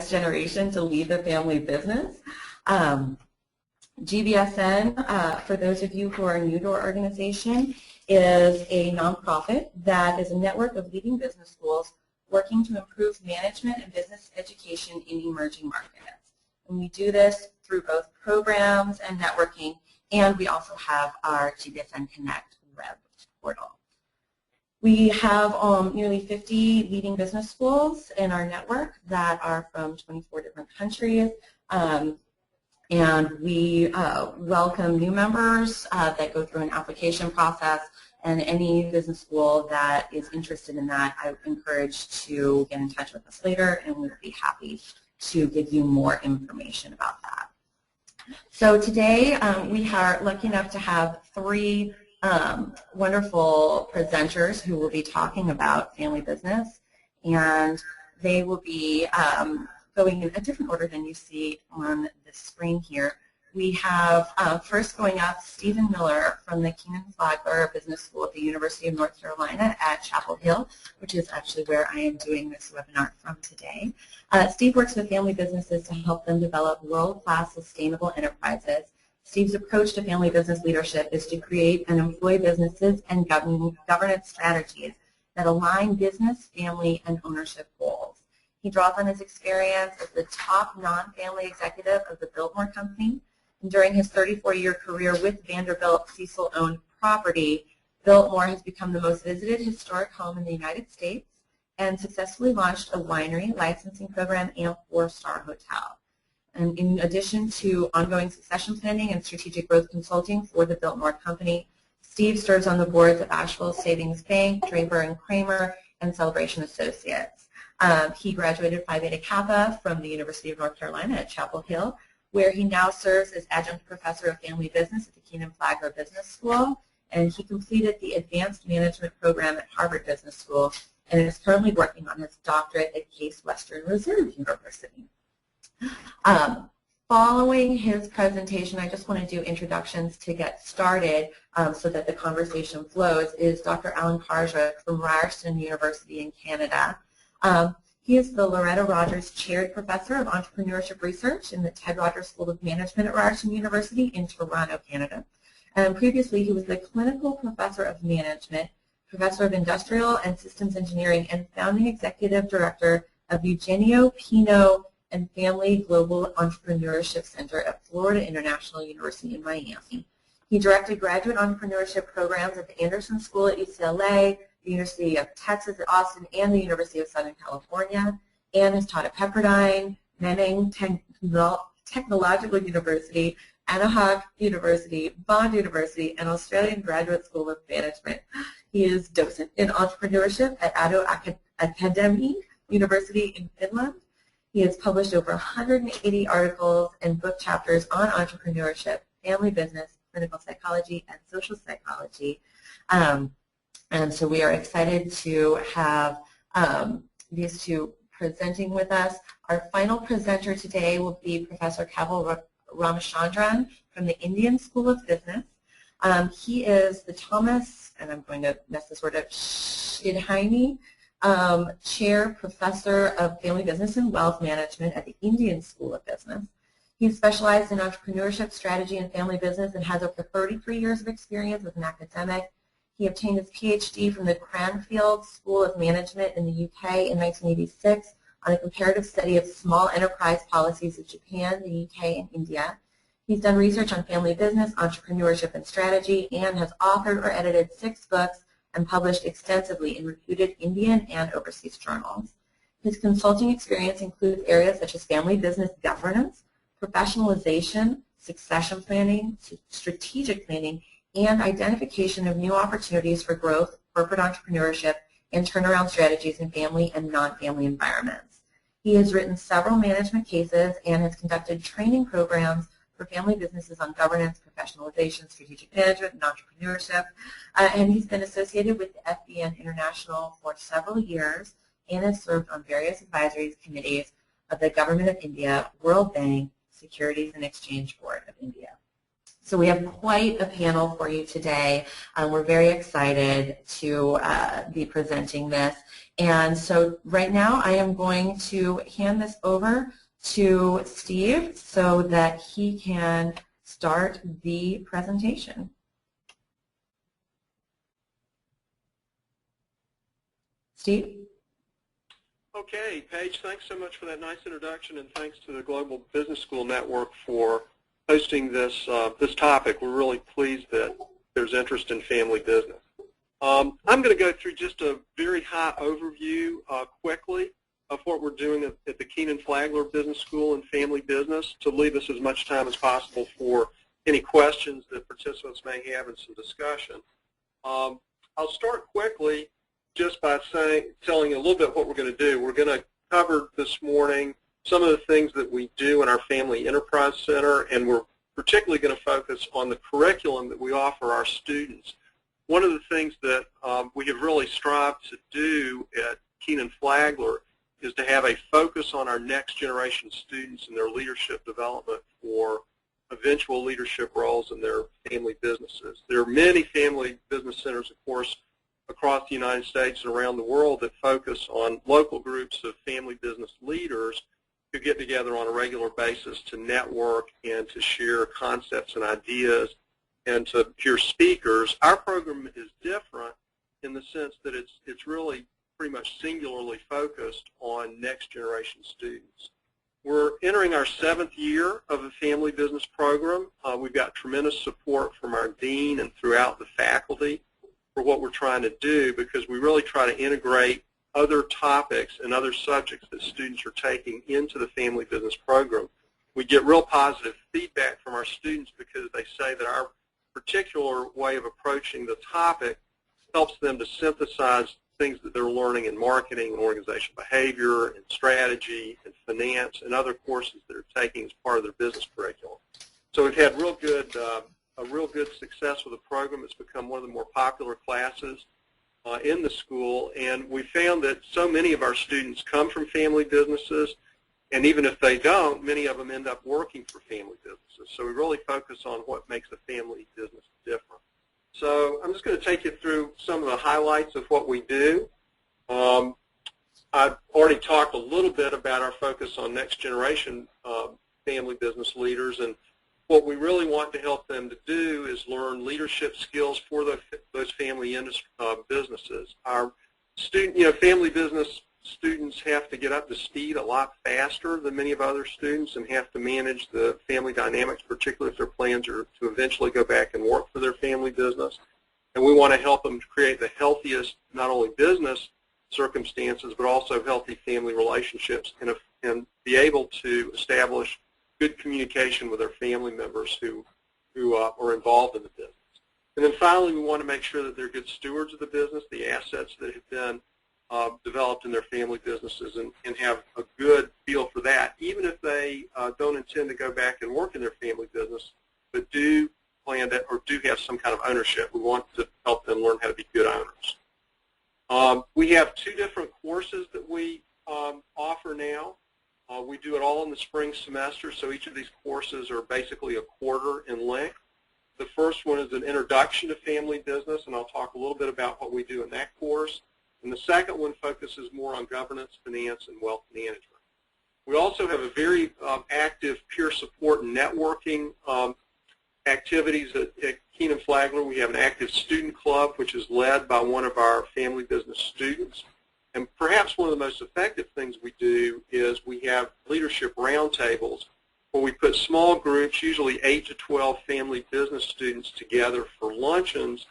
generation to lead the family business. GBSN, for those of you who are new to our organization, is a nonprofit that is a network of leading business schools working to improve management and business education in emerging markets. And we do this through both programs and networking, and we also have our GBSN Connect web portal. We have nearly 50 leading business schools in our network that are from 24 different countries. And we welcome new members that go through an application process, and any business school that is interested in that, I encourage to get in touch with us later, and we'll be happy to give you more information about that. So today we are lucky enough to have three wonderful presenters who will be talking about family business, and they will be going in a different order than you see on the screen here. We have first going up Stephen Miller from the Keenan Flagler Business School at the University of North Carolina at Chapel Hill, which is actually where I am doing this webinar from today. Steve works with family businesses to help them develop world-class sustainable enterprises. Steve's approach to family business leadership is to create and employ businesses and governance strategies that align business, family, and ownership goals. He draws on his experience as the top non-family executive of the Biltmore Company. And during his 34-year career with Vanderbilt Cecil-owned property, Biltmore has become the most visited historic home in the United States and successfully launched a winery, licensing program, and 4-star hotel. And in addition to ongoing succession planning and strategic growth consulting for the Biltmore Company, Steve serves on the boards of Asheville Savings Bank, Draper and Kramer, and Celebration Associates. He graduated Phi Beta Kappa from the University of North Carolina at Chapel Hill, where he now serves as adjunct professor of family business at the Keenan Flagler Business School, and he completed the advanced management program at Harvard Business School and is currently working on his doctorate at Case Western Reserve University. Following his presentation, I just want to do introductions to get started so that the conversation flows, is Dr. Alan Karjik from Ryerson University in Canada. He is the Loretta Rogers Chaired Professor of Entrepreneurship Research in the Ted Rogers School of Management at Ryerson University in Toronto, Canada. And previously, he was the Clinical Professor of Management, Professor of Industrial and Systems Engineering, and Founding Executive Director of Eugenio Pino and Family Global Entrepreneurship Center at Florida International University in Miami. He directed graduate entrepreneurship programs at the Anderson School at UCLA, the University of Texas at Austin, and the University of Southern California, and has taught at Pepperdine, Manning Technological University, Anaheim University, Bond University, and Australian Graduate School of Management. He is docent in entrepreneurship at Ado Academy University in Finland. He has published over 180 articles and book chapters on entrepreneurship, family business, clinical psychology, and social psychology. And so we are excited to have these two presenting with us. Our final presenter today will be Professor Kaval Ramachandran from the Indian School of Business. He is the Thomas, and I'm going to mess this word up, Shidhani Chair Professor of Family Business and Wealth Management at the Indian School of Business. He's specialized in entrepreneurship, strategy, and family business and has over 33 years of experience as an academic. He obtained his PhD from the Cranfield School of Management in the UK in 1986 on a comparative study of small enterprise policies of Japan, the UK, and India. He's done research on family business, entrepreneurship, and strategy, and has authored or edited 6 books and published extensively in reputed Indian and overseas journals. His consulting experience includes areas such as family business governance, professionalization, succession planning, strategic planning, and identification of new opportunities for growth, corporate entrepreneurship, and turnaround strategies in family and non-family environments. He has written several management cases and has conducted training programs for family businesses on governance, professionalization, strategic management, and entrepreneurship. And he's been associated with the FBN International for several years and has served on various advisory committees of the Government of India, World Bank, Securities and Exchange Board of India. So we have quite a panel for you today. We're very excited to be presenting this. And so right now I am going to hand this over to Steve so that he can start the presentation. Steve? Okay, Paige, thanks so much for that nice introduction, and thanks to the Global Business School Network for hosting this topic. We're really pleased that there's interest in family business. I'm going to go through just a very high overview quickly of what we're doing at the Keenan Flagler Business School and Family Business to leave us as much time as possible for any questions that participants may have and some discussion. I'll start quickly just by telling you a little bit what we're going to do. We're going to cover this morning some of the things that we do in our Family Enterprise Center, and we're particularly going to focus on the curriculum that we offer our students. One of the things that we have really strived to do at Keenan Flagler is to have a focus on our next generation students and their leadership development for eventual leadership roles in their family businesses. There are many family business centers, of course, across the United States and around the world that focus on local groups of family business leaders who get together on a regular basis to network and to share concepts and ideas and to hear speakers. Our program is different in the sense that it's really pretty much singularly focused on next generation students. We're entering our 7th year of a family business program. We've got tremendous support from our dean and throughout the faculty for what we're trying to do, because we really try to integrate other topics and other subjects that students are taking into the family business program. We get real positive feedback from our students because they say that our particular way of approaching the topic helps them to synthesize things that they're learning in marketing and organizational behavior and strategy and finance and other courses that they're taking as part of their business curriculum. So we've had a real good success with the program. It's become one of the more popular classes in the school, and we found that so many of our students come from family businesses, and even if they don't, many of them end up working for family businesses. So we really focus on what makes a family business different. So I'm just going to take you through some of the highlights of what we do. I've already talked a little bit about our focus on next generation family business leaders, and what we really want to help them to do is learn leadership skills for those family businesses. Our family business students have to get up to speed a lot faster than many of other students and have to manage the family dynamics, particularly if their plans are to eventually go back and work for their family business. And we want to help them to create the healthiest, not only business circumstances, but also healthy family relationships and be able to establish good communication with their family members who are involved in the business. And then finally, we want to make sure that they're good stewards of the business, the assets that have been developed in their family businesses, and have a good feel for that, even if they don't intend to go back and work in their family business, but do plan to or do have some kind of ownership. We want to help them learn how to be good owners. We have 2 different courses that we offer now. We do it all in the spring semester, so each of these courses are basically a quarter in length. The first one is an introduction to family business, and I'll talk a little bit about what we do in that course. And the second one focuses more on governance, finance, and wealth management. We also have a very active peer support and networking activities at Keenan Flagler. We have an active student club, which is led by one of our family business students. And perhaps one of the most effective things we do is we have leadership roundtables where we put small groups, usually 8 to 12 family business students, together for luncheons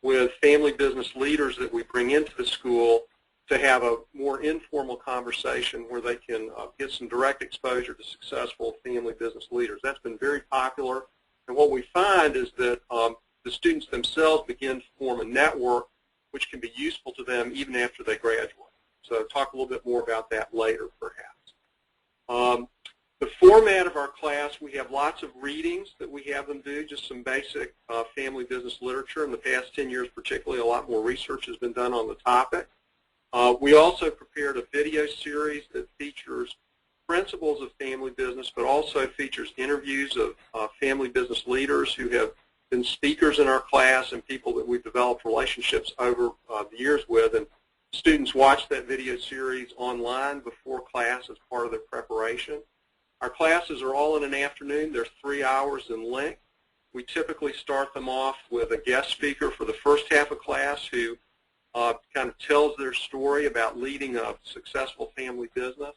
with family business leaders that we bring into the school to have a more informal conversation where they can get some direct exposure to successful family business leaders. That's been very popular. And what we find is that the students themselves begin to form a network which can be useful to them even after they graduate. So talk a little bit more about that later, perhaps. The format of our class, we have lots of readings that we have them do, just some basic family business literature. In the past 10 years particularly, a lot more research has been done on the topic. We also prepared a video series that features principles of family business, but also features interviews of family business leaders who have been speakers in our class and people that we've developed relationships over the years with. And students watch that video series online before class as part of their preparation. Our classes are all in an afternoon. They're 3 hours in length. We typically start them off with a guest speaker for the first half of class who kind of tells their story about leading a successful family business.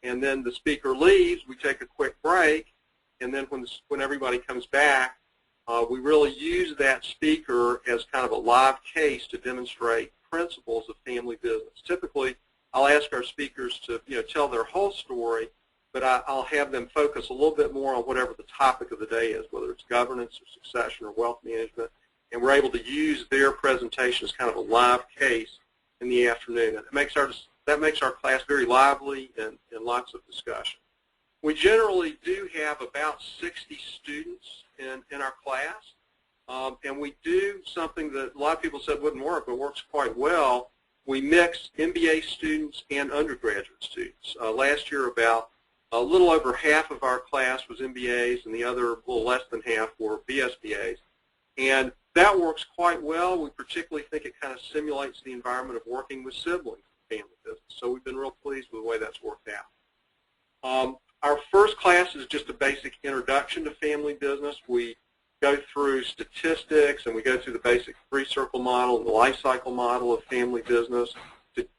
And then the speaker leaves, we take a quick break, and then when everybody comes back, we really use that speaker as kind of a live case to demonstrate principles of family business. Typically, I'll ask our speakers to tell their whole story, but I'll have them focus a little bit more on whatever the topic of the day is, whether it's governance or succession or wealth management, and we're able to use their presentation as kind of a live case in the afternoon. And that makes our class very lively and lots of discussion. We generally do have about 60 students in our class, and we do something that a lot of people said wouldn't work, but works quite well. We mix MBA students and undergraduate students. Last year, about a little over half of our class was MBAs, and the other little less than half were BSBAs. And that works quite well. We particularly think it kind of simulates the environment of working with siblings in family business. So we've been real pleased with the way that's worked out. Our first class is just a basic introduction to family business. We go through statistics, and we go through the basic three-circle model and the life cycle model of family business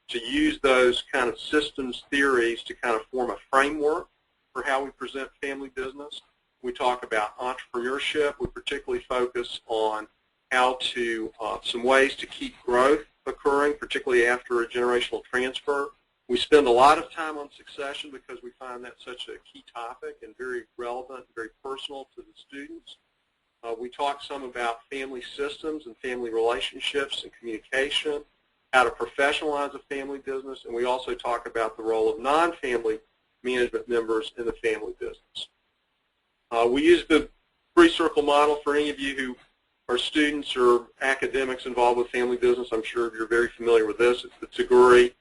to use those kind of systems theories to kind of form a framework for how we present family business. We talk about entrepreneurship. We particularly focus on how to, some ways to keep growth occurring, particularly after a generational transfer. We spend a lot of time on succession because we find that such a key topic and very relevant, very personal to the students. We talk some about family systems and family relationships and communication, how to professionalize a family business, and we also talk about the role of non-family management members in the family business. We use the three-circle model for any of you who are students or academics involved with family business. I'm sure you're very familiar with this. It's the Tagore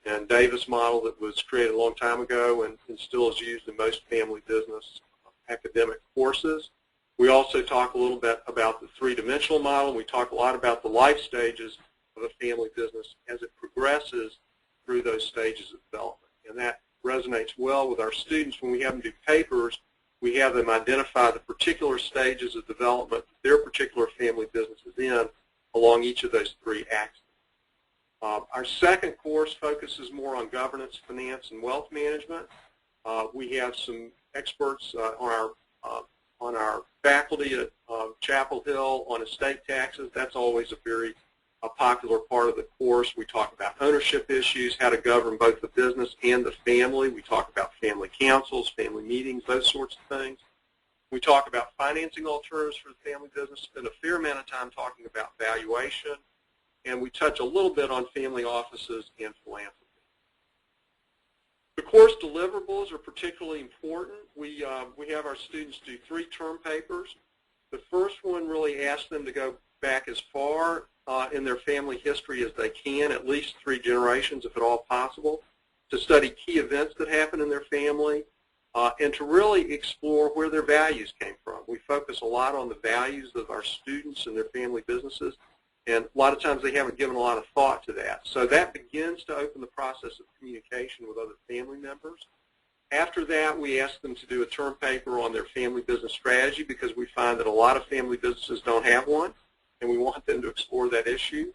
and Davis model that was created a long time ago and still is used in most family business academic courses. We also talk a little bit about the three-dimensional model. We talk a lot about the life stages of a family business as it progresses through those stages of development. And that resonates well with our students. When we have them do papers, we have them identify the particular stages of development their particular family business is in along each of those three axes. Our second course focuses more on governance, finance, and wealth management. We have some experts on our faculty at Chapel Hill on estate taxes. That's always a very popular part of the course. We talk about ownership issues, how to govern both the business and the family. We talk about family councils, family meetings, those sorts of things. We talk about financing alternatives for the family business, spend a fair amount of time talking about valuation, and we touch a little bit on family offices and philanthropy. The course deliverables are particularly important. We have our students do 3 term papers. The first one really asks them to go back as far in their family history as they can, at least 3 generations if at all possible, to study key events that happen in their family, and to really explore where their values came from. We focus a lot on the values of our students and their family businesses, and a lot of times they haven't given a lot of thought to that. So that begins to open the process of communication with other family members. After that, we ask them to do a term paper on their family business strategy because we find that a lot of family businesses don't have one, and we want them to explore that issue.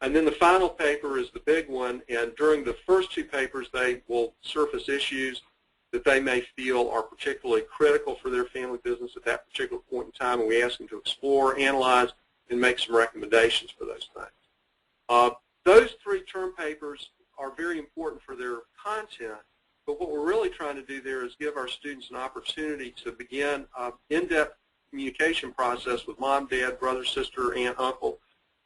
And then the final paper is the big one, and during the first 2 papers, they will surface issues that they may feel are particularly critical for their family business at that particular point in time, and we ask them to explore, analyze, and make some recommendations for those things. Those 3 term papers are very important for their content, but what we're really trying to do there is give our students an opportunity to begin an in-depth communication process with mom, dad, brother, sister, aunt, uncle,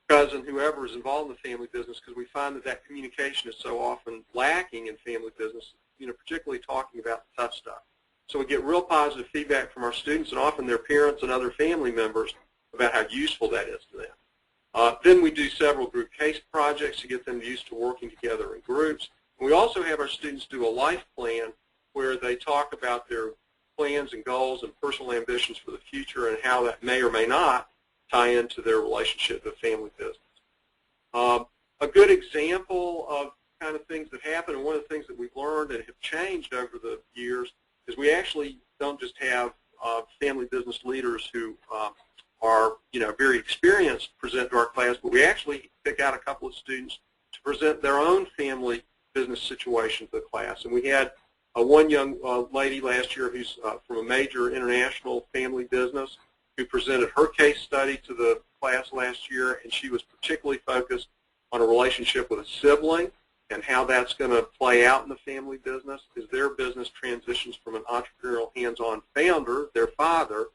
cousin, whoever is involved in the family business, because we find that that communication is so often lacking in family business, particularly talking about the tough stuff. So we get real positive feedback from our students and often their parents and other family members about how useful that is to them. Then we do several group case projects to get them used to working together in groups. And we also have our students do a life plan where they talk about their plans and goals and personal ambitions for the future and how that may or may not tie into their relationship with family business. A good example of kind of things that happen, and one of the things that we've learned and have changed over the years, is we actually don't just have family business leaders who are, very experienced present to our class, but we actually pick out a couple of students to present their own family business situation to the class. And we had one young lady last year who's from a major international family business who presented her case study to the class last year, and she was particularly focused on a relationship with a sibling and how that's going to play out in the family business as their business transitions from an entrepreneurial hands-on founder, their father,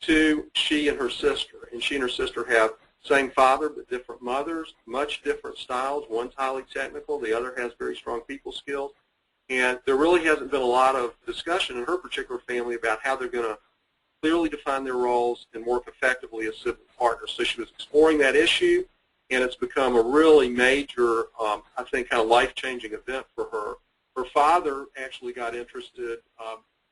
to she and her sister. And she and her sister have same father but different mothers, much different styles. One's highly technical, the other has very strong people skills. And there really hasn't been a lot of discussion in her particular family about how they're going to clearly define their roles and work effectively as sibling partners. So she was exploring that issue, and it's become a really major, I think, kind of life-changing event for her. Her father actually got interested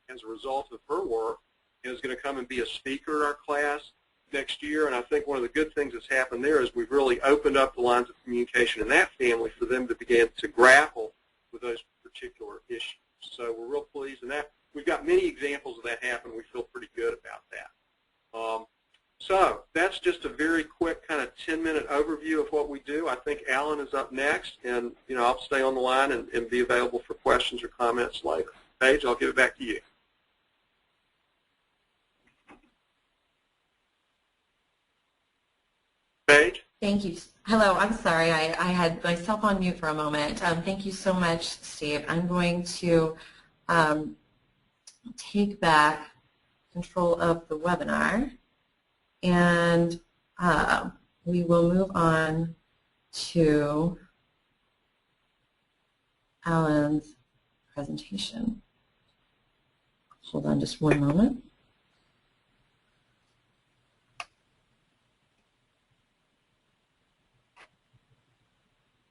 as a result of her work and is going to come and be a speaker in our class next year. And I think one of the good things that's happened there is we've really opened up the lines of communication in that family for them to begin to grapple with those particular issues. So we're real pleased, and that we've got many examples of that happen. We feel pretty good about that. So that's just a very quick kind of 10-minute overview of what we do. I think Alan is up next, and I'll stay on the line and be available for questions or comments later. Paige, I'll give it back to you. Paige? Thank you. Hello, I'm sorry. I had myself on mute for a moment. Thank you so much, Steve. I'm going to take back control of the webinar, and we will move on to Alan's presentation. Hold on just one moment.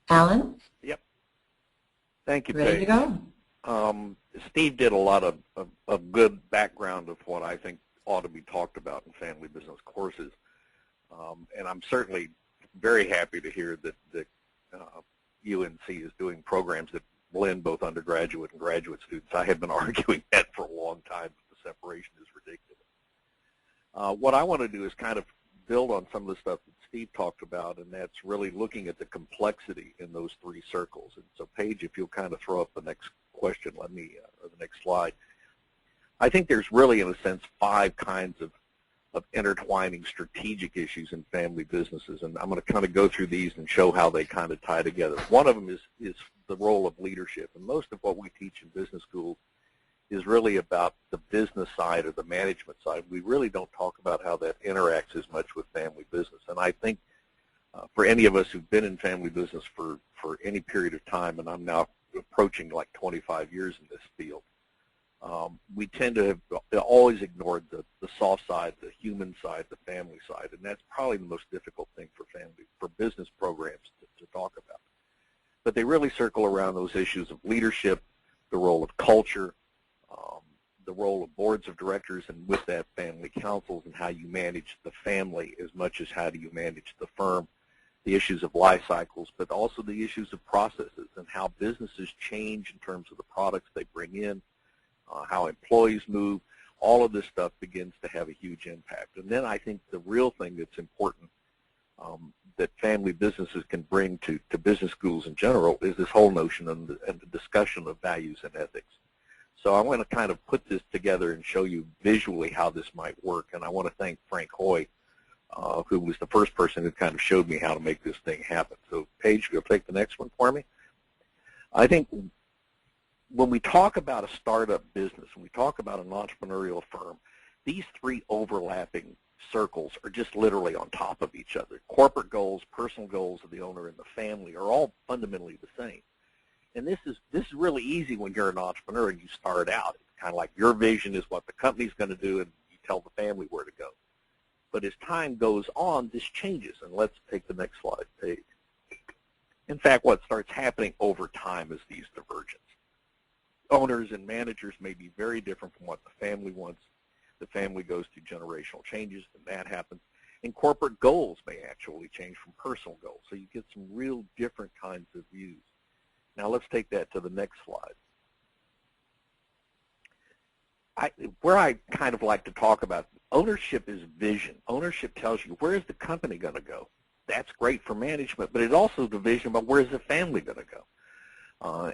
Alan? Yep. Thank you, Paige. Ready to go? Steve did a lot of good background of what I think ought to be talked about in family business courses. And I'm certainly very happy to hear that UNC is doing programs that blend both undergraduate and graduate students. I have been arguing that for a long time, but the separation is ridiculous. What I want to do is kind of build on some of the stuff that Steve talked about, and that's really looking at the complexity in those three circles. And so, Paige, if you'll kind of throw up the next question, or the next slide. I think there's really, in a sense, 5 kinds of intertwining strategic issues in family businesses, and I'm going to kind of go through these and show how they kind of tie together. One of them is the role of leadership, and most of what we teach in business schools is really about the business side or the management side. We really don't talk about how that interacts as much with family business, and I think for any of us who've been in family business for any period of time, and I'm now approaching like 25 years in this field, we tend to have always ignored the soft side, the human side, the family side, and that's probably the most difficult thing for business programs to talk about. But they really circle around those issues of leadership, the role of culture, the role of boards of directors, and with that, family councils, and how you manage the family as much as how do you manage the firm, the issues of life cycles, but also the issues of processes and how businesses change in terms of the products they bring in, how employees move. All of this stuff begins to have a huge impact. And then I think the real thing that's important that family businesses can bring to business schools in general is this whole notion and the discussion of values and ethics. So I want to kind of put this together and show you visually how this might work. And I want to thank Frank Hoy, who was the first person who kind of showed me how to make this thing happen. So Paige, you'll take the next one for me. I think when we talk about a startup business, when we talk about an entrepreneurial firm, these 3 overlapping circles are just literally on top of each other. Corporate goals, personal goals of the owner, and the family are all fundamentally the same. And this is really easy when you're an entrepreneur and you start out. It's kind of like your vision is what the company's going to do, and you tell the family where to go. But as time goes on, this changes. And let's take the next slide, Paige. In fact, what starts happening over time is these divergences. owners and managers may be very different from what the family wants. The family goes through generational changes, and that happens. And corporate goals may actually change from personal goals. So you get some real different kinds of views. Now let's take that to the next slide. Where I kind of like to talk about ownership is vision. Ownership tells you, where is the company going to go? That's great for management, but it also is the vision about where is the family going to go.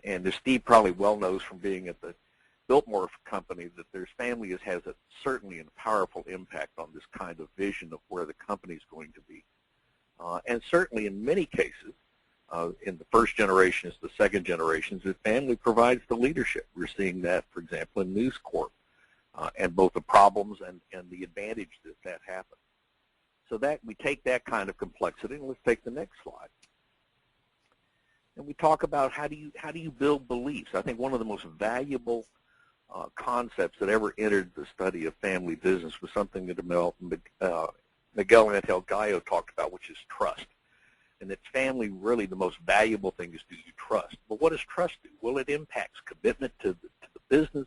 And as Steve probably well knows from being at the Biltmore company, that their family has certainly a powerful impact on this kind of vision of where the company is going to be. And certainly in many cases, in the first generations, the second generations, the family provides the leadership. We're seeing that, for example, in News Corp, and both the problems and the advantage that happens. So that we take that kind of complexity, and let's take the next slide. And we talk about how do you build beliefs. I think one of the most valuable concepts that ever entered the study of family business was something that Miguel Angel Gallo talked about, which is trust. And that family, really the most valuable thing is, do you trust? But what does trust do? Well, it impacts commitment to the business,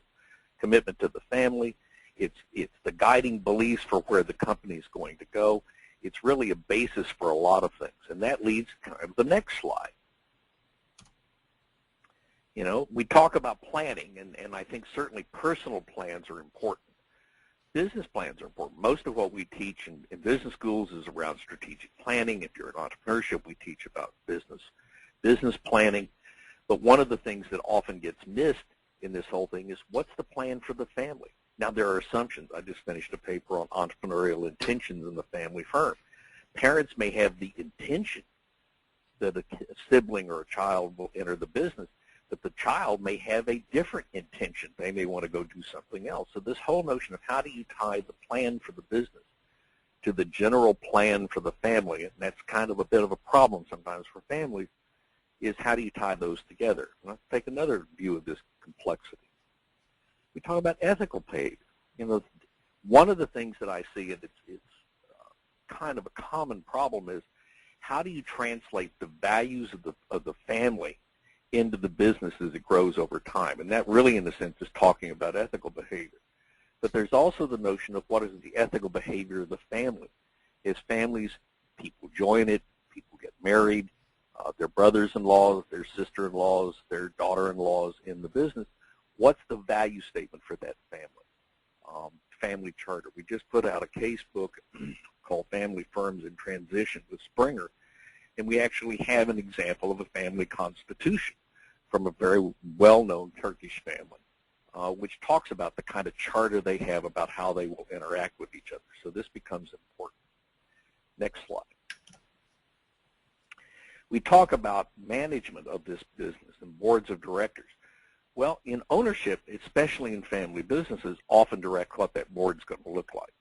commitment to the family. It's the guiding beliefs for where the company is going to go. It's really a basis for a lot of things. And that leads kind of to the next slide. You know, we talk about planning, and I think certainly personal plans are important. Business plans are important. Most of what we teach in business schools is around strategic planning. If you're in entrepreneurship, we teach about business planning. But one of the things that often gets missed in this whole thing is, what's the plan for the family? Now, there are assumptions. I just finished a paper on entrepreneurial intentions in the family firm. Parents may have the intention that a sibling or a child will enter the business, but the child may have a different intention. They may want to go do something else. So this whole notion of how do you tie the plan for the business to the general plan for the family, and that's kind of a bit of a problem sometimes for families, is how do you tie those together? And let's take another view of this complexity. We talk about ethical behavior. You know, one of the things that I see, and it's kind of a common problem, is how do you translate the values of the family into the business as it grows over time? And that really, in a sense, is talking about ethical behavior. But there's also the notion of what is the ethical behavior of the family. As families, people join it, people get married, their brothers-in-laws, their sister-in-laws, their daughter-in-laws in the business. What's the value statement for that family? Family charter. We just put out a case book called Family Firms in Transition with Springer, and we actually have an example of a family constitution from a very well-known Turkish family, which talks about the kind of charter they have about how they will interact with each other. So this becomes important. Next slide. We talk about management of this business and boards of directors. Well, in ownership, especially in family businesses, often direct what that board's going to look like.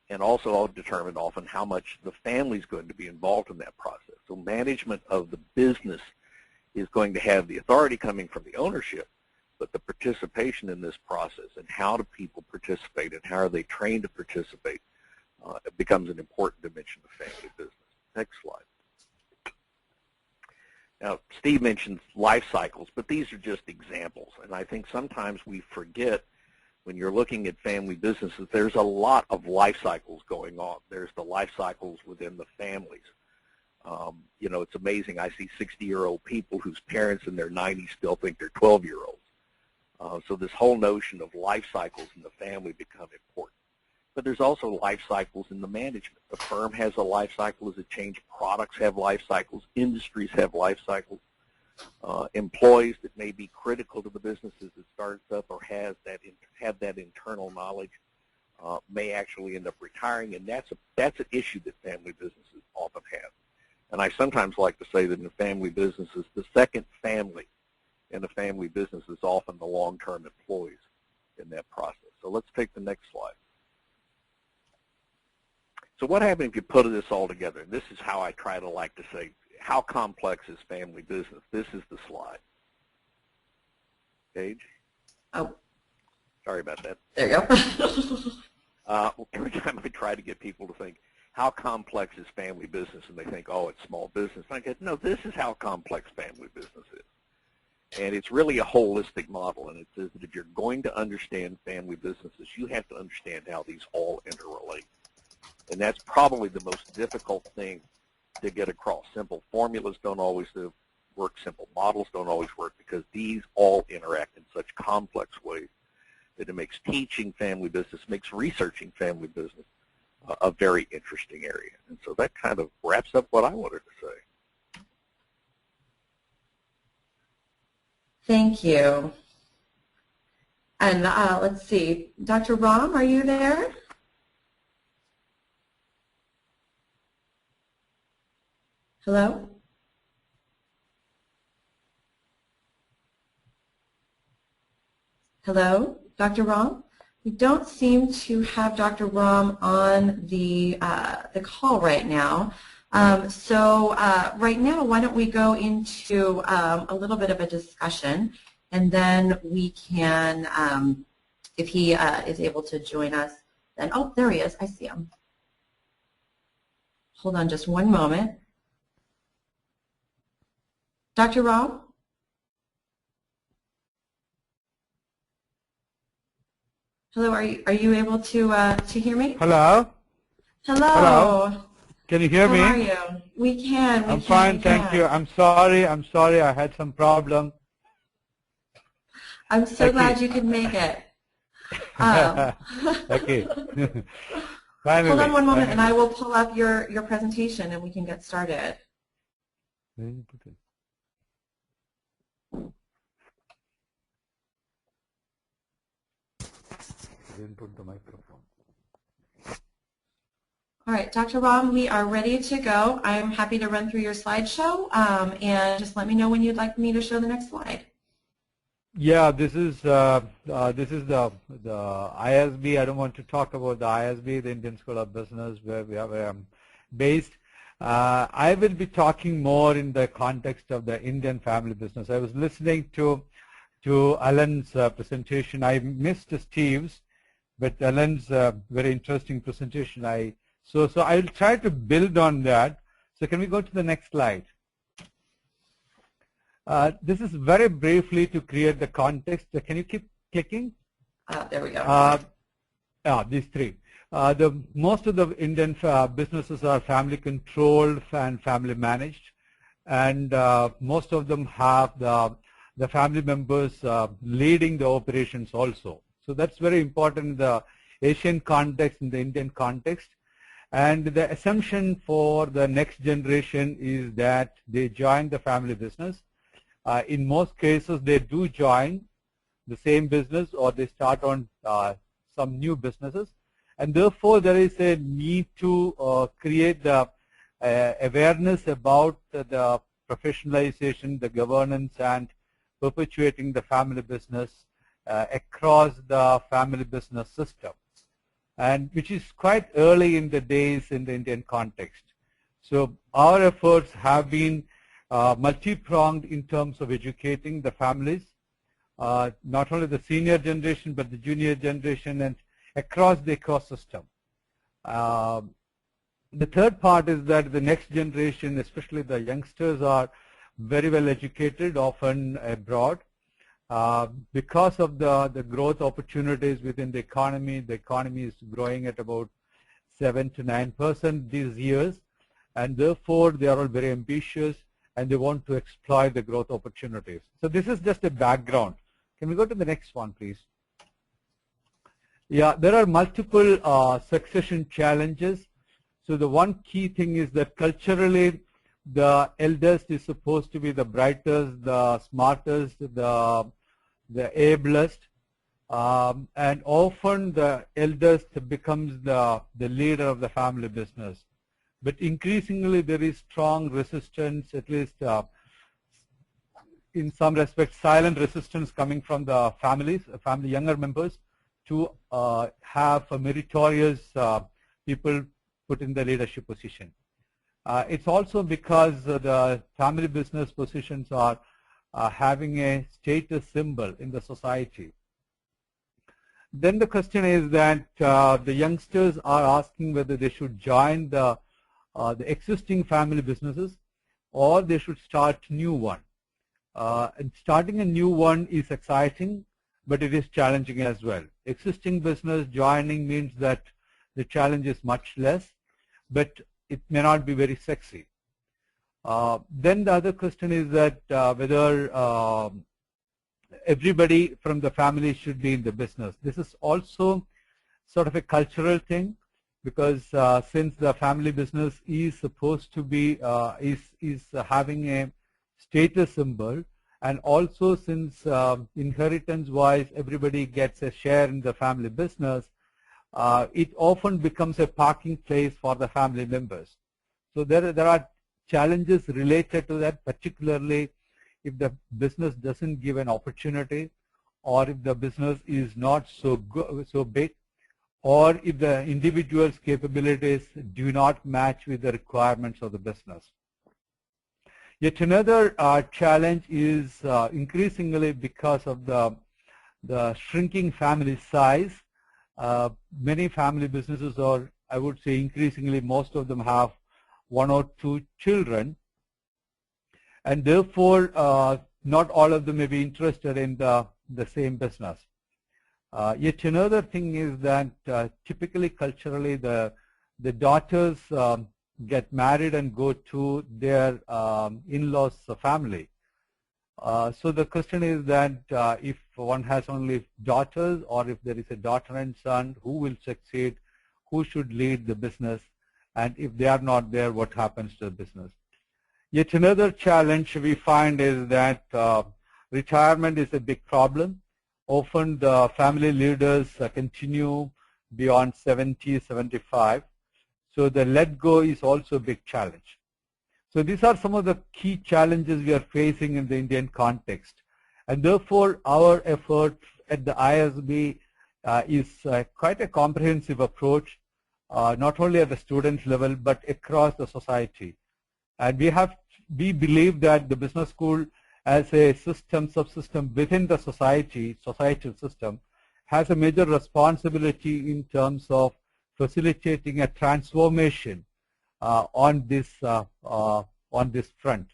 And also I'll determine often how much the family's going to be involved in that process. So management of the business is going to have the authority coming from the ownership, but the participation in this process and how do people participate and how are they trained to participate it becomes an important dimension of family business. Next slide. Now, Steve mentioned life cycles, but these are just examples. And I think sometimes we forget when you're looking at family businesses, there's a lot of life cycles going on. There's the life cycles within the families. You know, it's amazing. I see 60-year-old people whose parents in their 90s still think they're 12-year-olds. So this whole notion of life cycles in the family become important. But there's also life cycles in the management. The firm has a life cycle as it changes. Products have life cycles. Industries have life cycles. Employees that may be critical to the business as it starts up or have that internal knowledge may actually end up retiring, and that's an issue that family businesses often have. And I sometimes like to say that in family businesses, the second family in a family business is often the long-term employees in that process. So let's take the next slide. So what happens if you put this all together? And this is how I try to like to say, how complex is family business? This is the slide. Paige? Oh. Sorry about that. There you go. Every time I try to get people to think, how complex is family business? And they think, oh, it's small business. And I go, no, this is how complex family business is. And it's really a holistic model, and it says that if you're going to understand family businesses, you have to understand how these all interrelate. And that's probably the most difficult thing to get across. Simple formulas don't always work. Simple models don't always work because these all interact in such complex ways that it makes teaching family business, makes researching family business a very interesting area. And so that kind of wraps up what I wanted to say. Thank you. And let's see, Dr. Ram, are you there? Hello? Hello, Dr. Ram? We don't seem to have Dr. Ram on the call right now. So right now, why don't we go into a little bit of a discussion, and then we can, if he is able to join us, then, oh, there he is. I see him. Hold on just one moment. Dr. Ram? Hello, are you able to hear me? Hello? Hello. Hello? Can you hear me? How are you? We can. I'm fine, thank you. I'm sorry, I had some problem. I'm so glad you could make it. Okay. Finally. Hold on one moment, and I will pull up your presentation, and we can get started. Didn't put the microphone. All right, Dr. Ram, we are ready to go. I'm happy to run through your slideshow, and just let me know when you'd like me to show the next slide. Yeah, this is the ISB. I don't want to talk about the ISB, the Indian School of Business, where I'm based. I will be talking more in the context of the Indian family business. I was listening to Alan's presentation. I missed Steve's, but Alan's very interesting presentation. So I will try to build on that. So can we go to the next slide? This is very briefly to create the context. Can you keep clicking? There we go. These three. Most of the Indian businesses are family controlled and family managed, and most of them have the family members leading the operations also. So that's very important in the Asian context, in the Indian context. And the assumption for the next generation is that they join the family business. In most cases, they do join the same business, or they start on some new businesses. And therefore, there is a need to create the awareness about the professionalization, the governance, and perpetuating the family business across the family business system, and which is quite early in the days in the Indian context. So our efforts have been multi-pronged in terms of educating the families, not only the senior generation, but the junior generation and across the ecosystem. The third part is that the next generation, especially the youngsters, are very well educated, often abroad. Because of the growth opportunities within the economy is growing at about 7 to 9% these years, and therefore they are all very ambitious and they want to exploit the growth opportunities. So this is just a background. Can we go to the next one, please? Yeah, there are multiple succession challenges. So the one key thing is that culturally, the eldest is supposed to be the brightest, the smartest, the ablest, and often the eldest becomes the leader of the family business. But increasingly, there is strong resistance, at least in some respects, silent resistance coming from the families, family younger members, to have meritorious people put in the leadership position. It's also because the family business positions are having a status symbol in the society. Then the question is that the youngsters are asking whether they should join the existing family businesses or they should start new one. And starting a new one is exciting, but it is challenging as well. Existing business joining means that the challenge is much less, but it may not be very sexy. Then the other question is that whether everybody from the family should be in the business. This is also sort of a cultural thing, because since the family business is supposed to be is having a status symbol, and also since inheritance wise everybody gets a share in the family business, it often becomes a parking place for the family members. So there are challenges related to that, particularly if the business doesn't give an opportunity, or if the business is not so big, or if the individual's capabilities do not match with the requirements of the business. Yet another challenge is increasingly because of the shrinking family size. Many family businesses, or I would say increasingly most of them, have 1 or 2 children, and therefore not all of them may be interested in the same business. Yet another thing is that typically culturally the daughters get married and go to their in-laws family. So the question is that if one has only daughters, or if there is a daughter and son, who will succeed, who should lead the business, and if they are not there, what happens to the business. Yet another challenge we find is that retirement is a big problem. Often the family leaders continue beyond 70, 75. So the let go is also a big challenge. So these are some of the key challenges we are facing in the Indian context. And therefore our effort at the ISB is quite a comprehensive approach, not only at the student level but across the society. And we believe that the business school as a system, subsystem within the societal system, has a major responsibility in terms of facilitating a transformation on this front.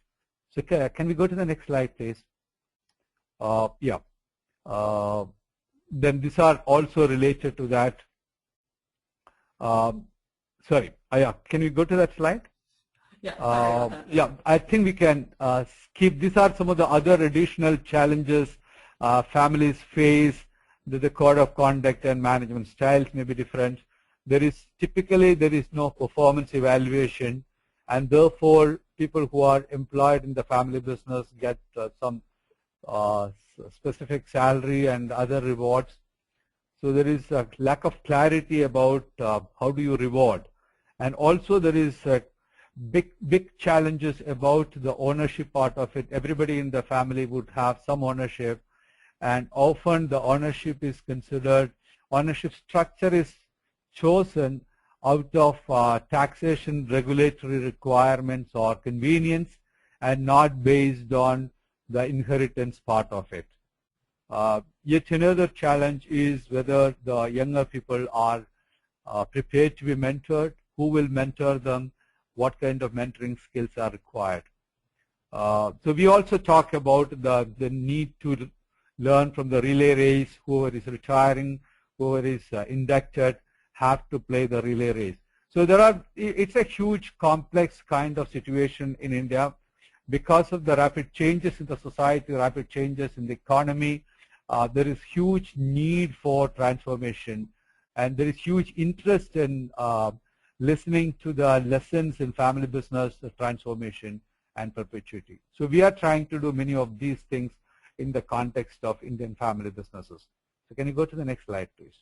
So can we go to the next slide, please? Yeah. Then these are also related to that. Sorry. Yeah. Can we go to that slide? Yeah. Yeah. I think we can skip. These are some of the other additional challenges families face. The code of conduct and management styles may be different. Typically there is no performance evaluation, and therefore people who are employed in the family business get some specific salary and other rewards. So there is a lack of clarity about how do you reward, and also there is big challenges about the ownership part of it. Everybody in the family would have some ownership, and often the ownership is considered, ownership structure is chosen out of taxation, regulatory requirements or convenience, and not based on the inheritance part of it. Yet another challenge is whether the younger people are prepared to be mentored, who will mentor them, what kind of mentoring skills are required. So we also talk about the need to learn from the relay race. Whoever is retiring, whoever is inducted, have to play the relay race. So it's a huge complex kind of situation in India because of the rapid changes in the society, rapid changes in the economy. There is huge need for transformation, and there is huge interest in listening to the lessons in family business, transformation, and perpetuity. So we are trying to do many of these things in the context of Indian family businesses. So can you go to the next slide, please?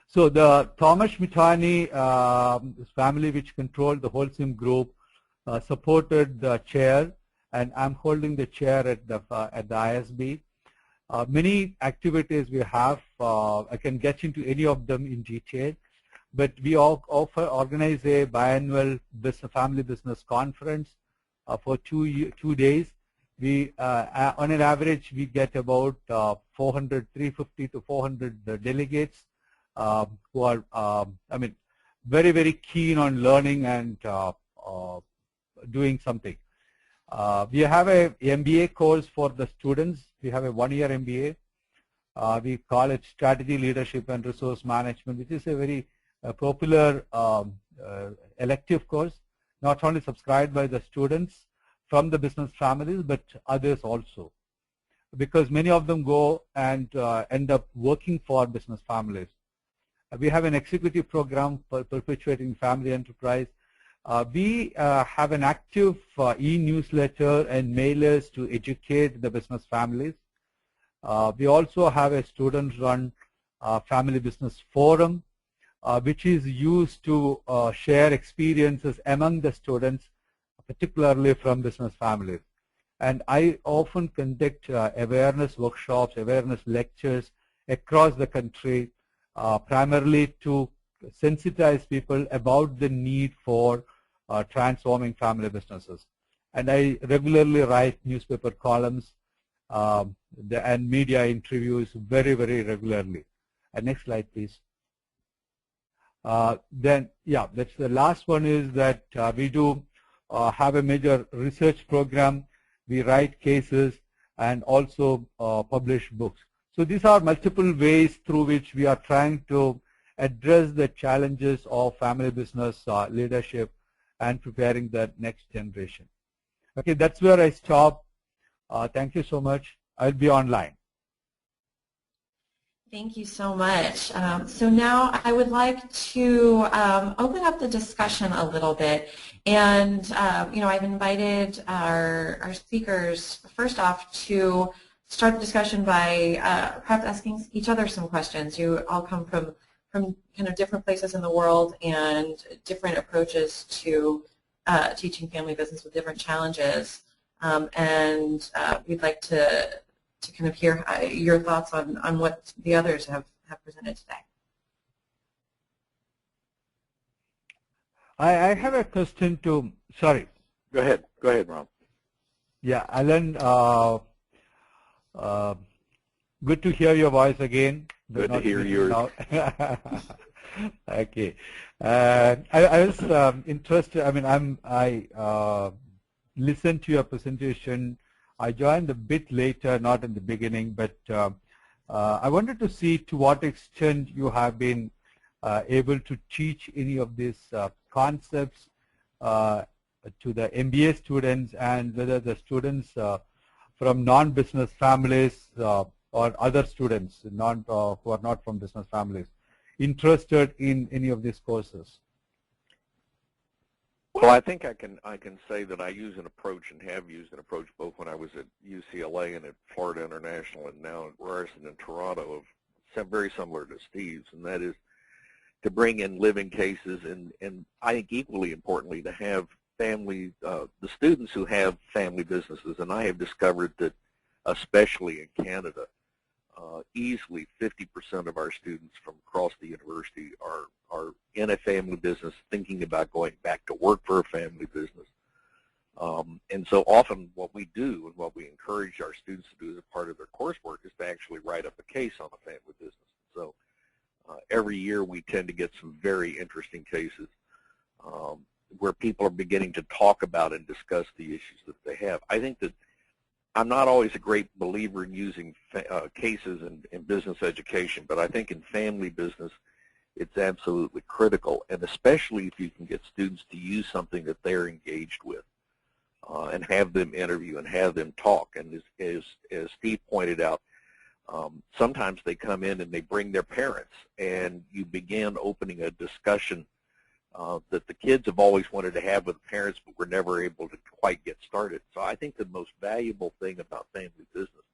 So the Thomas Mitani family, which controlled the Holcim group, supported the chair, and I'm holding the chair at the ISB. Many activities we have, I can get into any of them in detail, but we organize a biannual family business conference for 2 days. We, on an average, we get about 350 to 400 delegates who are, very, very keen on learning and doing something. We have a MBA course for the students. We have a one-year MBA. We call it Strategy, Leadership, and Resource Management, which is a very popular elective course, not only subscribed by the students from the business families, but others also, because many of them go and end up working for business families. We have an executive program for perpetuating family enterprise. We have an active e-newsletter and mailers to educate the business families. We also have a student-run family business forum, which is used to share experiences among the students, particularly from business families. And I often conduct awareness workshops, awareness lectures across the country, primarily to sensitize people about the need for transforming family businesses. And I regularly write newspaper columns and media interviews very, very regularly. Next slide, please. Then, yeah, that's the last one is that we do have a major research program. We write cases and also publish books. So these are multiple ways through which we are trying to address the challenges of family business leadership and preparing the next generation. Okay, that's where I stop. Thank you so much. I'll be online. Thank you so much. So now I would like to open up the discussion a little bit. And, you know, I've invited our speakers, first off, to start the discussion by perhaps asking each other some questions. You all come from kind of different places in the world and different approaches to teaching family business with different challenges. And we'd like to kind of hear your thoughts on what the others have presented today. I have a question to, sorry. Go ahead, Ram. Yeah, Alan, good to hear your voice again. Good to hear yours. Okay. I was interested, I mean, I listened to your presentation. I joined a bit later, not in the beginning, but I wanted to see to what extent you have been able to teach any of these concepts to the MBA students, and whether the students from non-business families or other students who are not from business families interested in any of these courses. Well, I think I can say that I use an approach and have used an approach both when I was at UCLA and at Florida International and now at Ryerson in Toronto, of very similar to Steve's, and that is to bring in living cases and I think equally importantly to have family, the students who have family businesses, and I have discovered that especially in Canada, easily 50% of our students from across the university are in a family business thinking about going back to work for a family business. And so often what we do and what we encourage our students to do as a part of their coursework is to actually write up a case on a family business. So every year we tend to get some very interesting cases where people are beginning to talk about and discuss the issues that they have. I think that I'm not always a great believer in using cases in business education, but I think in family business it's absolutely critical, and especially if you can get students to use something that they're engaged with and have them interview and have them talk. And as Steve pointed out, sometimes they come in and they bring their parents, and you begin opening a discussion that the kids have always wanted to have with parents but were never able to quite get started. So I think the most valuable thing about family business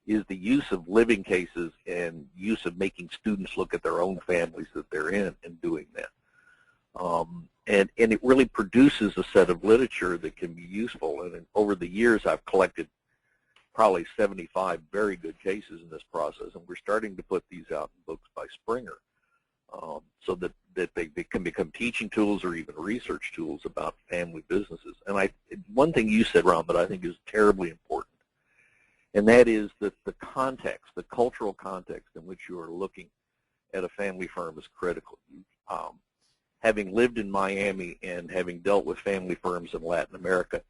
is the use of living cases and use of making students look at their own families that they're in and doing that. And it really produces a set of literature that can be useful. And over the years I've collected probably 75 very good cases in this process, and we're starting to put these out in books by Springer. So that they can become teaching tools or even research tools about family businesses. And one thing you said, Ron, that I think is terribly important, and that is that the context, the cultural context in which you are looking at a family firm is critical. Having lived in Miami and having dealt with family firms in Latin America,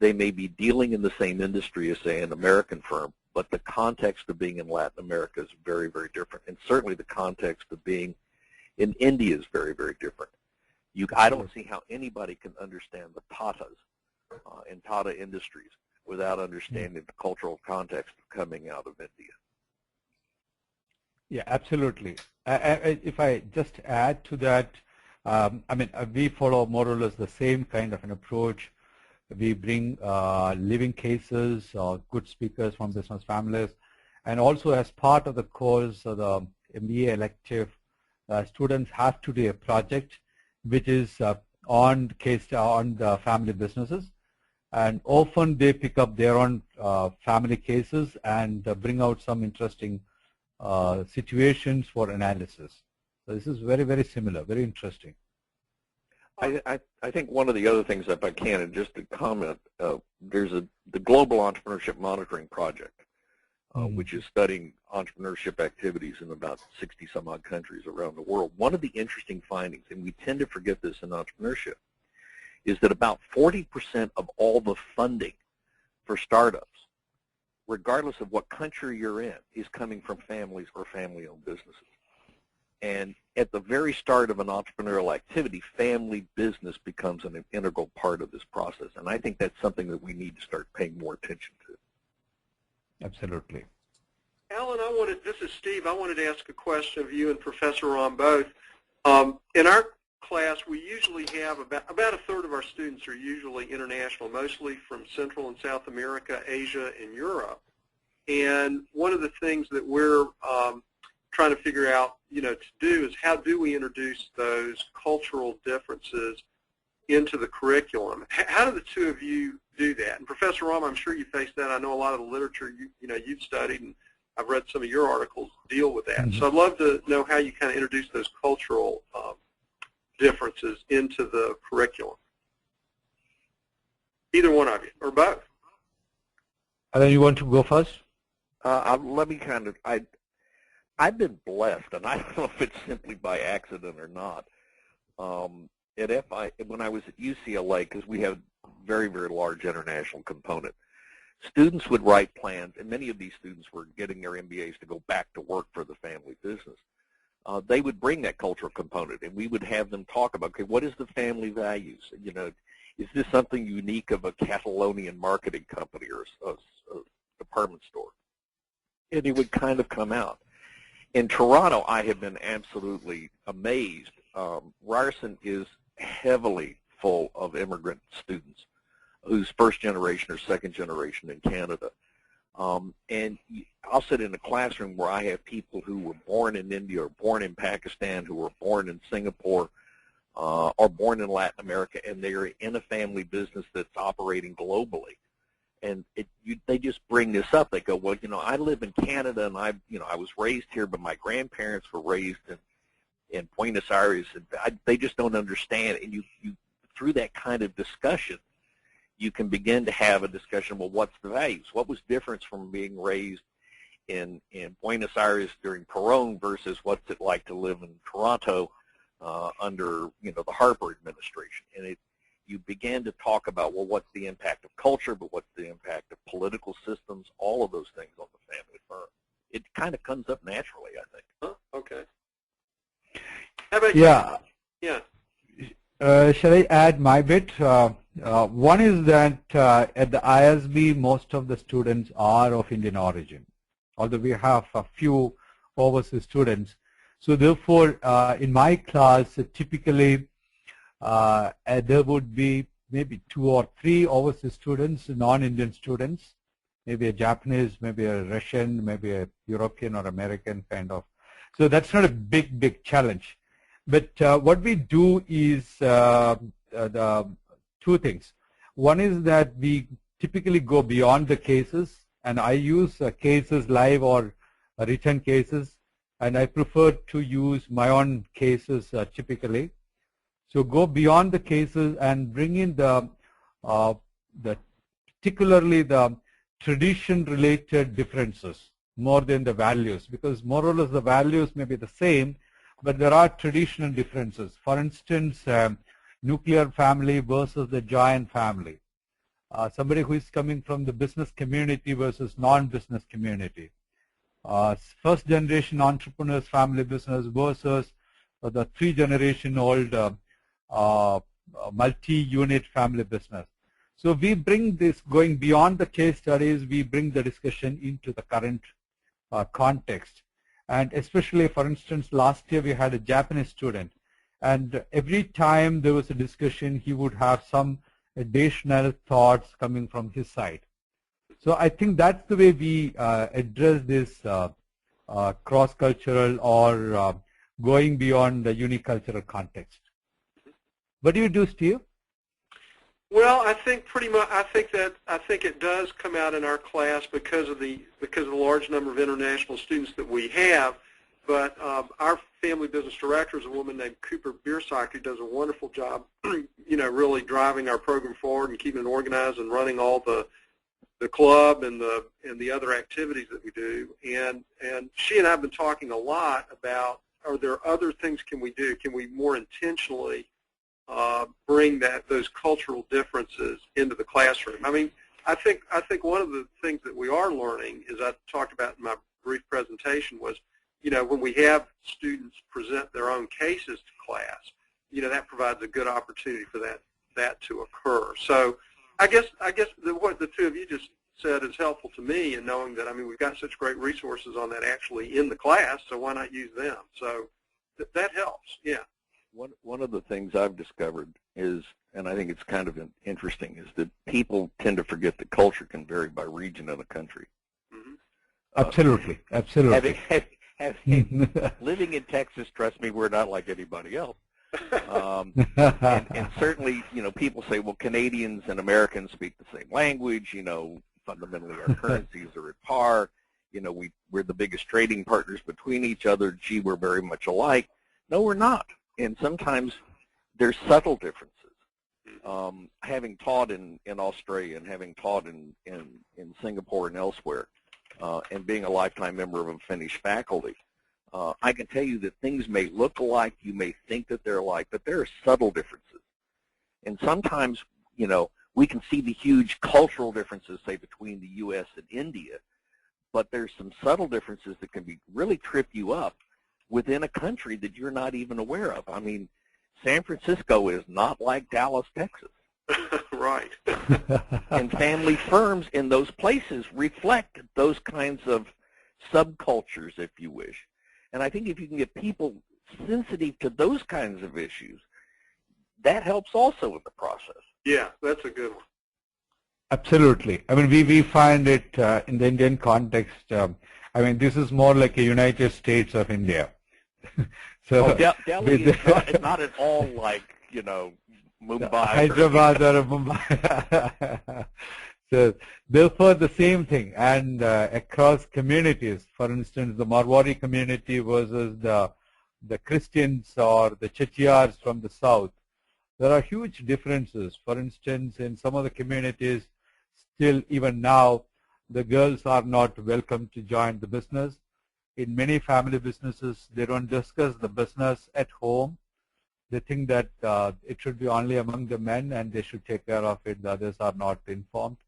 They may be dealing in the same industry as, say, an American firm, but the context of being in Latin America is very, very different. And certainly the context of being in India is very, very different. I don't see how anybody can understand the Tatas and Tata Industries without understanding the cultural context coming out of India. Yeah, absolutely. If I just add to that, I mean, we follow more or less the same kind of an approach. We bring living cases or good speakers from business families, and also as part of the course of the MBA elective, students have to do a project which is on the family businesses, and often they pick up their own family cases and bring out some interesting situations for analysis. So this is very, very similar, very interesting. I think one of the other things, if I can, and just to comment, there's the Global Entrepreneurship Monitoring Project, which is studying entrepreneurship activities in about 60-some-odd countries around the world. One of the interesting findings, and we tend to forget this in entrepreneurship, is that about 40% of all the funding for startups, regardless of what country you're in, is coming from families or family-owned businesses. And at the very start of an entrepreneurial activity, family business becomes an integral part of this process. And I think that's something that we need to start paying more attention to. Absolutely. Alan, this is Steve. I wanted to ask a question of you and Professor Ron both. In our class, we usually have about a third of our students are usually international, mostly from Central and South America, Asia, and Europe. And one of the things that we're trying to figure out, to do is how do we introduce those cultural differences into the curriculum? How do the two of you do that? And Professor Ram, I'm sure you faced that. I know a lot of the literature you've studied, and I've read some of your articles deal with that. Mm-hmm. So I'd love to know how you kind of introduce those cultural differences into the curriculum. Either one of you, or both. And then you want to go first? Let me kind of, I've been blessed, and I don't know if it's simply by accident or not. When I was at UCLA, because we have very, very large international component, students would write plans, and many of these students were getting their MBAs to go back to work for the family business. They would bring that cultural component, and we would have them talk about, okay, what is the family values? Is this something unique of a Catalonian marketing company or a department store? And it would kind of come out. In Toronto, I have been absolutely amazed. Ryerson is heavily full of immigrant students who's first generation or second generation in Canada. And I'll sit in a classroom where I have people who were born in India or born in Pakistan, who were born in Singapore, or born in Latin America, and they are in a family business that's operating globally. And they just bring this up. They go, well, I live in Canada, and I was raised here, but my grandparents were raised in Buenos Aires. And they just don't understand. And you through that kind of discussion, you can begin to have a discussion. Well, what's the values? What was different from being raised in Buenos Aires during Perón versus what's it like to live in Toronto under the Harper administration? And you began to talk about, well, what's the impact of culture, but what's the impact of political systems, all of those things on the family firm. It kind of comes up naturally, I think. Huh? Okay. How about you? Yeah. Shall I add my bit? One is that at the ISB, most of the students are of Indian origin, although we have a few overseas students. So therefore, in my class, typically, there would be maybe 2 or 3 overseas students, non-Indian students, maybe a Japanese, maybe a Russian, maybe a European or American kind of. So that's not a big challenge. But what we do is the 2 things. One is that we typically go beyond the cases, and I use cases live or written cases, and I prefer to use my own cases typically. So go beyond the cases and bring in particularly the tradition-related differences more than the values, because more or less the values may be the same, but there are traditional differences. For instance, nuclear family versus the joint family. somebody who is coming from the business community versus non-business community, first generation entrepreneurs, family business versus the 3-generation-old multi-unit family business. So we bring this, going beyond the case studies, we bring the discussion into the current context. And especially, for instance, last year we had a Japanese student, and every time there was a discussion, he would have some additional thoughts coming from his side. So I think that's the way we address this cross-cultural or going beyond the unicultural context. What do you do, Steve? Well, I think pretty much. I think it does come out in our class because of the large number of international students that we have. But our family business director is a woman named Cooper Biersock, who does a wonderful job, really driving our program forward and keeping it organized and running all the club and the other activities that we do. And she and I have been talking a lot about, are there other things can we do? Can we more intentionally bring those cultural differences into the classroom? I mean, I think one of the things that we are learning, as I talked about in my brief presentation, was, when we have students present their own cases to class, that provides a good opportunity for that to occur. So I guess what the two of you just said is helpful to me in knowing that, we've got such great resources on that actually in the class, so why not use them? So that helps, yeah. One of the things I've discovered is, and I think it's kind of interesting, is that people tend to forget that culture can vary by region of the country. Mm-hmm. Absolutely. Living in Texas, trust me, we're not like anybody else. And certainly, people say, well, Canadians and Americans speak the same language. Fundamentally our currencies are at par. We're the biggest trading partners between each other. Gee, we're very much alike. No, we're not. And sometimes there's subtle differences. Having taught in Australia and having taught in Singapore and elsewhere, and being a lifetime member of a Finnish faculty, I can tell you that things may look alike, you may think that they're alike, but there are subtle differences. And sometimes, we can see the huge cultural differences, say, between the U.S. and India, but there's some subtle differences that can really trip you up within a country that you're not even aware of. San Francisco is not like Dallas, Texas. Right. And family firms in those places reflect those kinds of subcultures, if you wish. And I think if you can get people sensitive to those kinds of issues, that helps also in the process. Yeah, that's a good one. Absolutely. We find it in the Indian context. This is more like a United States of India. So Delhi is not at all like, Mumbai. Hyderabad or Mumbai. So therefore the same thing, and across communities, for instance, the Marwari community versus the Christians or the Chettiars from the south, there are huge differences. For instance, in some of the communities, still even now, the girls are not welcome to join the business. In many family businesses, they don't discuss the business at home. They think that it should be only among the men and they should take care of it. The others are not informed.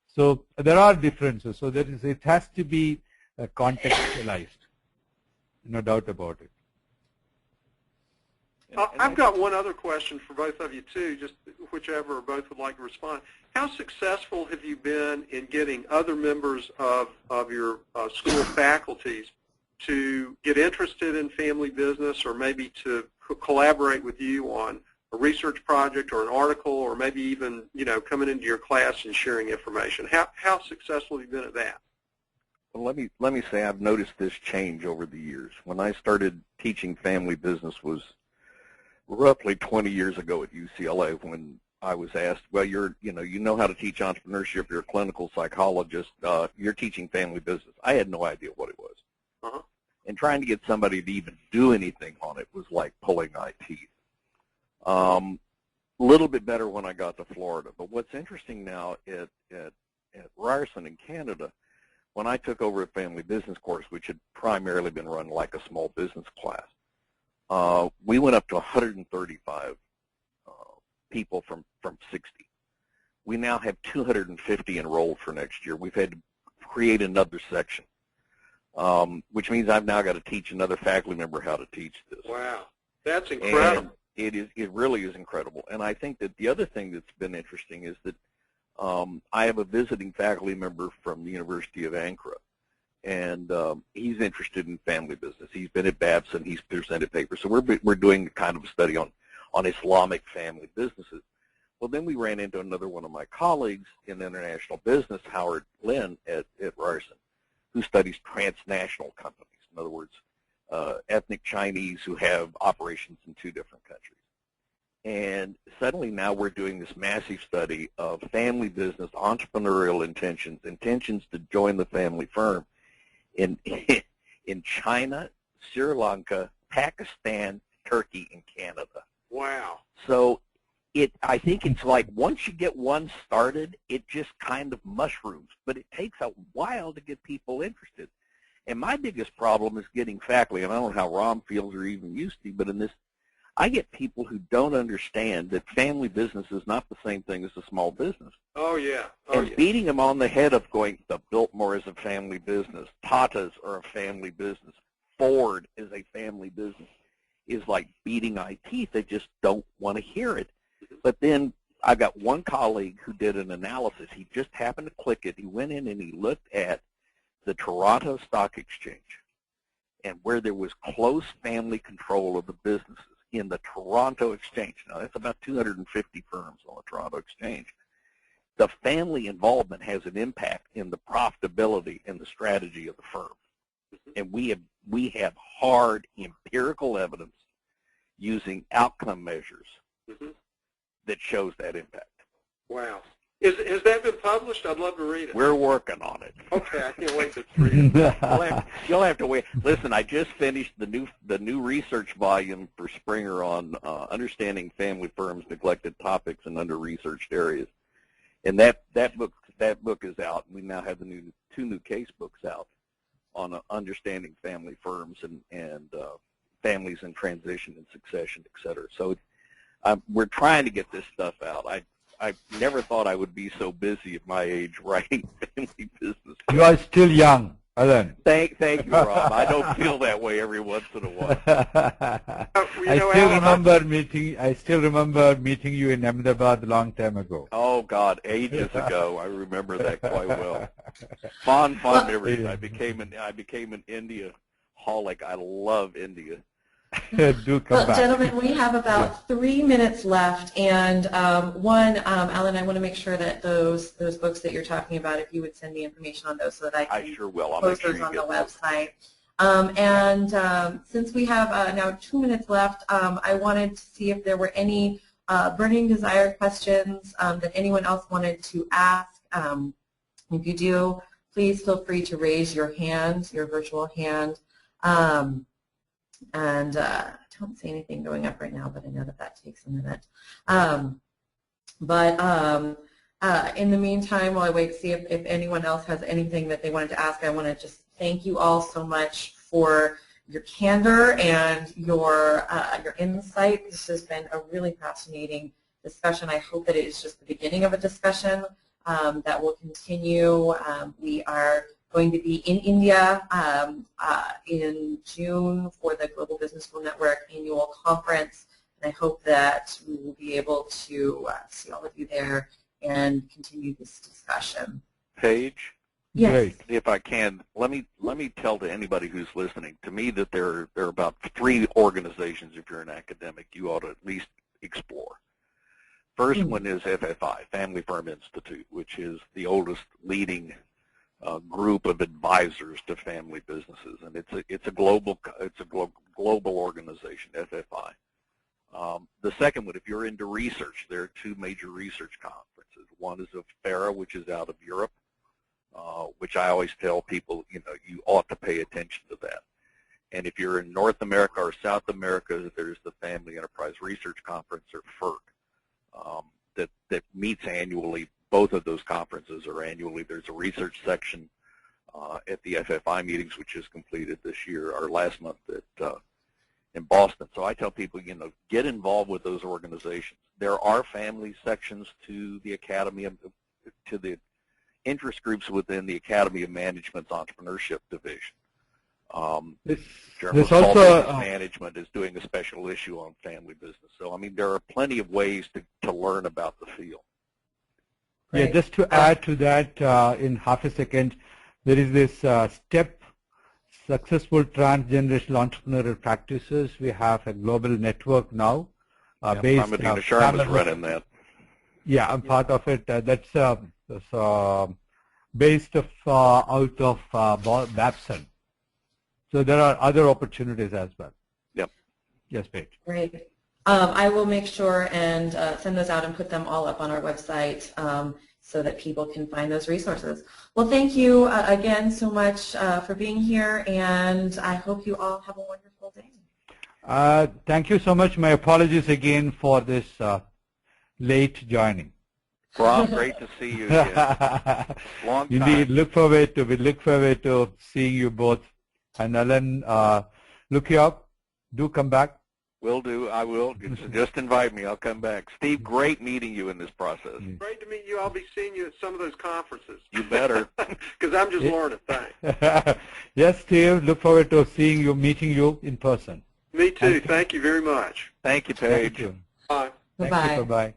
So there are differences. So it has to be contextualized. No doubt about it. I've got one other question for both of you, too, just whichever or both would like to respond. How successful have you been in getting other members of your school faculties to get interested in family business, or maybe to collaborate with you on a research project or an article, or maybe even, coming into your class and sharing information? How successful have you been at that? Well, let me say I've noticed this change over the years. When I started teaching family business was roughly 20 years ago at UCLA, when I was asked, well, you know how to teach entrepreneurship, you're a clinical psychologist, you're teaching family business. I had no idea what it was. Uh-huh. And trying to get somebody to even do anything on it was like pulling eye teeth. A little bit better when I got to Florida. But what's interesting now at Ryerson in Canada, when I took over a family business course, which had primarily been run like a small business class, we went up to 135 people from 60. we now have 250 enrolled for next year. We've had to create another section, which means I've now got to teach another faculty member how to teach this. Wow, that's incredible. And it really is incredible. And I think that the other thing that's been interesting is that I have a visiting faculty member from the University of Ankara, and he's interested in family business. He's been at Babson. He's presented papers. So we're doing kind of a study on Islamic family businesses. Well, then we ran into another one of my colleagues in international business, Howard Lynn at Ryerson, who studies transnational companies. In other words, ethnic Chinese who have operations in 2 different countries. And suddenly now we're doing this massive study of family business, entrepreneurial intentions to join the family firm in China, Sri Lanka, Pakistan, Turkey, and Canada. Wow. So I think it's like once you get one started, it just kind of mushrooms, but it takes a while to get people interested. And my biggest problem is getting faculty, and I don't know how Rom feels or even used to, but in this, I get people who don't understand that family business is not the same thing as a small business. Oh, yeah. And beating them on the head of going, the Biltmore is a family business, Tatas are a family business, Ford is a family business, is like beating eye teeth. They just don't want to hear it. But then I got one colleague who did an analysis. He just happened to click it. He went in and he looked at the Toronto Stock Exchange and where there was close family control of the businesses in the Toronto Exchange. Now, that's about 250 firms on the Toronto Exchange. The family involvement has an impact in the profitability and the strategy of the firm. And we have hard empirical evidence using outcome measures that shows that impact. Wow. Has that been published? I'd love to read it. We're working on it. Okay, I can't wait to read it. You'll have to wait. Listen, I just finished the new research volume for Springer on understanding family firms, neglected topics, and under-researched areas. And that book is out. We now have the 2 new case books out on understanding family firms and families in transition and succession, et cetera. So we're trying to get this stuff out. I never thought I would be so busy at my age writing family business. You are still young, Alan. Thank you, Rob. I don't feel that way every once in a while. I still remember meeting you in Ahmedabad a long time ago. Oh God, ages ago. I remember that quite well. Fond memories. I became an India-holic. I love India. Do come back. Gentlemen, we have about 3 minutes left, and Alan, I want to make sure that those books that you're talking about, if you would send me information on those so that I can sure will. I'll post make sure those on the those. website. Since we have now 2 minutes left, I wanted to see if there were any burning desire questions that anyone else wanted to ask. If you do, please feel free to raise your hand, your virtual hand. I don't see anything going up right now, but I know that takes a minute. In the meantime, while I wait to see if anyone else has anything that they wanted to ask, I want to just thank you all so much for your candor and your insight. This has been a really fascinating discussion. I hope that it is just the beginning of a discussion that will continue. We are going to be in India in June for the Global Business School Network annual conference, and I hope that we will be able to see all of you there and continue this discussion. Paige? Yes. Great. If I can, let me tell to anybody who's listening, to me that there are about 3 organizations, if you're an academic, you ought to at least explore. First one is FFI, Family Firm Institute, which is the oldest leading group of advisors to family businesses, and it's a global organization, FFI. The second one, if you're into research, there are 2 major research conferences. One is AFERA, which is out of Europe, which I always tell people, you ought to pay attention to that. And if you're in North America or South America, there's the Family Enterprise Research Conference, or FERC, that meets annually. Both of those conferences are annually. There's a research section at the FFI meetings, which is completed this year, or last month in Boston. So I tell people, get involved with those organizations. There are family sections to the Academy, to the interest groups within the Academy of Management's Entrepreneurship Division. This also Management is doing a special issue on family business. So, I mean, there are plenty of ways to learn about the field. Yeah, just to add to that in half a second, there is this STEP, Successful Transgenerational Entrepreneurial Practices. We have a global network now. Based Medina Sharma's running that. Yeah, I'm part of it. That's based out of Babson. So there are other opportunities as well. Yep. Yes, Paige. Great. I will make sure and send those out and put them all up on our website so that people can find those resources. Well, thank you again so much for being here, and I hope you all have a wonderful day. Thank you so much. My apologies again for this late joining. Rob, great to see you again. Long time. Indeed, we look forward to seeing you both. And Ellen, look you up. Do come back. Will do. I will. Just invite me. I'll come back. Steve, great meeting you in this process. Great to meet you. I'll be seeing you at some of those conferences. You better. Because I'm just learning. Thanks. Yes, Steve. Look forward to seeing you, meeting you in person. Me too. Thank you very much. Thank you, Paige. Thank you. Bye. Bye-bye. Bye-bye.